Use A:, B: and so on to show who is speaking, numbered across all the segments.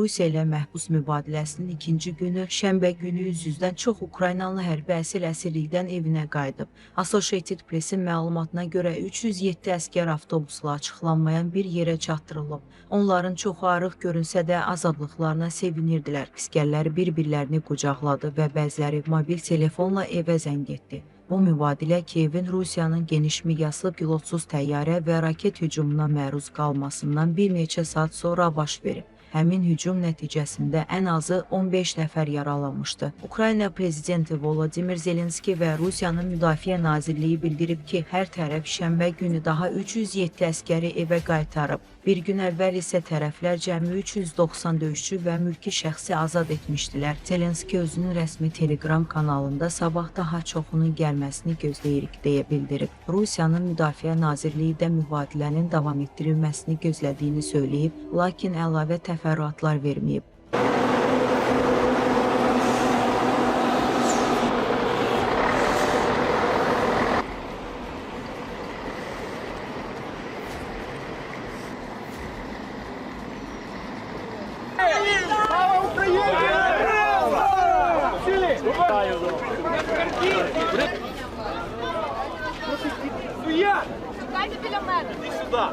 A: Rusiya ilə məhbus mübadiləsinin ikinci günü şənbə günü 100-dən çox Ukraynalı hərbi əsirlikdən evinə qayıdıb. Associated Press-in məlumatına görə 307 əsgər avtobusla açıqlanmayan bir yerə çatdırılıb. Onların çoxu arıq görünsə də azadlıqlarına sevinirdilər. Əsgərlər bir-birlərini qucaqladı və bəziləri mobil telefonla evə zəng etdi. Bu mübadilə Kiyevin Rusiyanın geniş miqyaslı pilotsuz təyyarə və raket hücumuna məruz qalmasından bir neçə saat sonra baş verib. Həmin hücum nəticəsində ən azı 15 nəfər yaralanmışdı. Ukrayna prezidenti Volodimir Zelenski və Rusiyanın Müdafiə Nazirliyi bildirib ki, hər tərəf şənbə günü daha 307 əsgəri evə qaytarıb. Bir gün əvvəl isə tərəflər cəmi 390 döyüşçü və mülki şəxsi azad etmişdilər. Zelenski özünün rəsmi Telegram kanalında sabah daha çoxunun gəlməsini gözləyirik deyə bildirib. Rusiyanın Müdafiə Nazirliyi də mübadilənin davam etdirilməsini gözlədiyini söyləyib, lakin əlavə təfərrüatlar verməyib.
B: Чекайте біля мене. Іди сюди.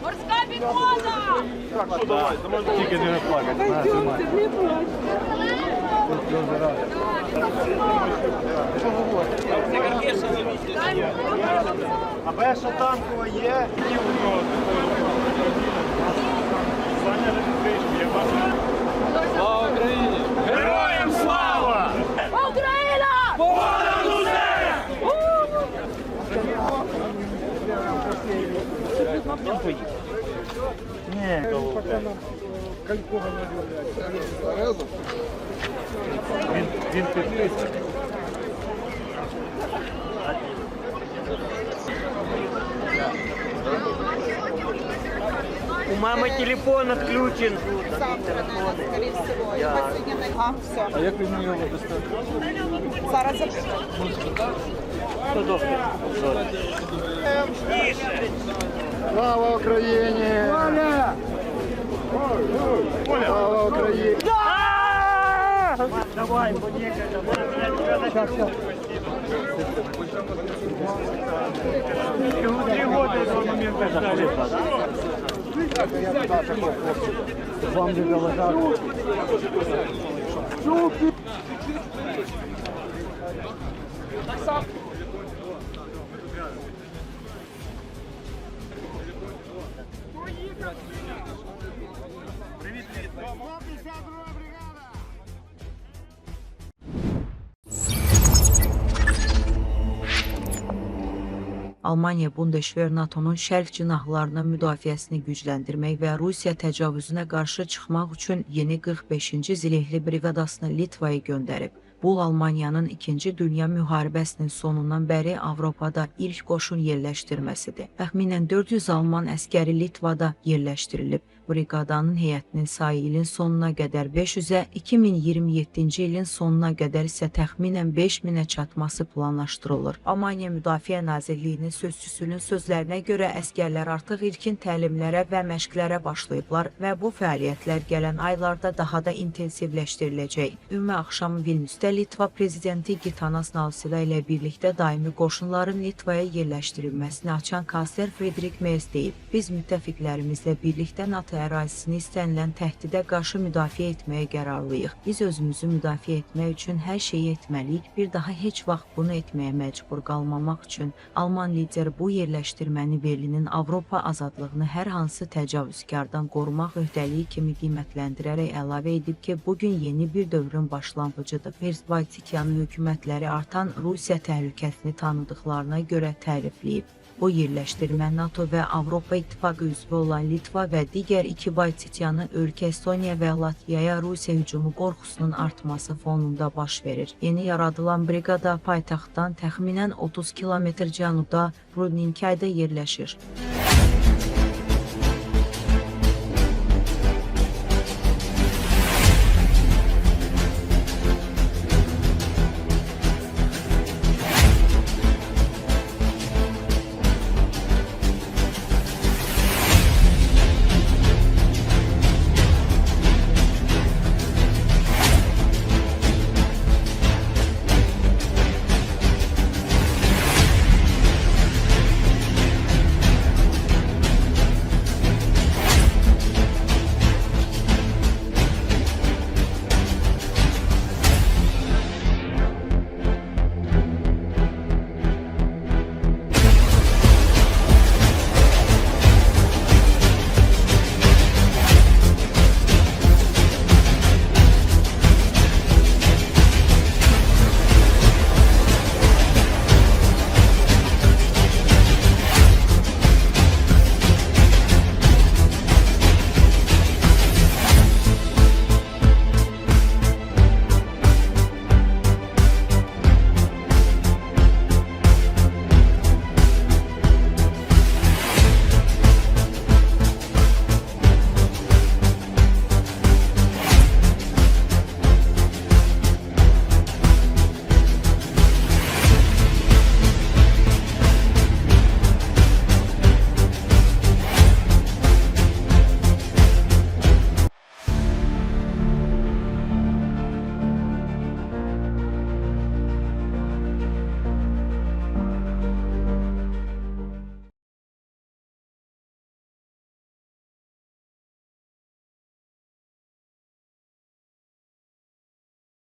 B: Морська піхота!
C: Так, що давай, тільки не плакати. А перша танкова є? Слава Україні! Героям слава!
B: Україна!
C: Понад усе! Ні, він підписаний.
D: У мамы телефон отключен.
E: Завтра, наверное, скорее всего. Я сегодня на... все.
C: А як ви на його достати?
E: Зараз запишу.
D: Что, доктор?
C: Слава Україні! Оля! Слава Україні!
D: Давай, сейчас. 3 года этого момента ждали.
C: Вам не доложали.
A: Almaniya Bundeswehr NATO-nun şərq cinahlarına müdafiəsini gücləndirmək və Rusiya təcavüzünə qarşı çıxmaq üçün yeni 45-ci zirehli briqadasını Litvaya göndərib. Bu, Almaniyanın 2-ci Dünya müharibəsinin sonundan bəri Avropada ilk qoşun yerləşdirməsidir. Təxminən 400 Alman əskəri Litvada yerləşdirilib. Briqadanın heyətinin sayı ilin sonuna qədər 500-ə, 2027-ci ilin sonuna qədər isə təxminən 5000-ə çatması planlaşdırılır. Almaniya Müdafiə Nazirliyinin sözçüsünün sözlərinə görə əskərlər artıq ilkin təlimlərə və məşqlərə başlayıblar və bu fəaliyyətlər gələn aylarda daha da intensivləşdiriləcək. Ümumi axşam Vilniusda Litva prezidenti Gitanas Nausėda ilə birlikdə daimi qoşunların Litvaya yerləşdirilməsini açan kansler Friedrich Merz deyib. Biz müttəfiqlərimizlə birlikdə NATO ərazisini istənilən təhdidə qarşı müdafiə etməyə qərarlıyıq. Biz özümüzü müdafiə etmək üçün hər şeyi etməliyik. Bir daha heç vaxt bunu etməyə məcbur qalmamaq üçün Alman lider bu yerləşdirməni Berlinin Avropa azadlığını hər hansı təcavüzkardan qorumaq öhdəliyi kimi qiymətləndirərək əlavə edib ki, bugün yeni bir dövrün başlanğıcıdır. Baltikiyanın hökumətləri artan Rusiya təhlükəsini tanıdıqlarına görə tərifləyib. Bu yerləşdirmə NATO və Avropa İttifaqı üzvü olan Litva və digər 2 Baltikiyanın ölkə Estoniya və Latviyaya Rusiya hücumu qorxusunun artması fonunda baş verir. Yeni yaradılan briqada paytaxtdan təxminən 30 kilometr cənubda Rudninkayda yerləşir.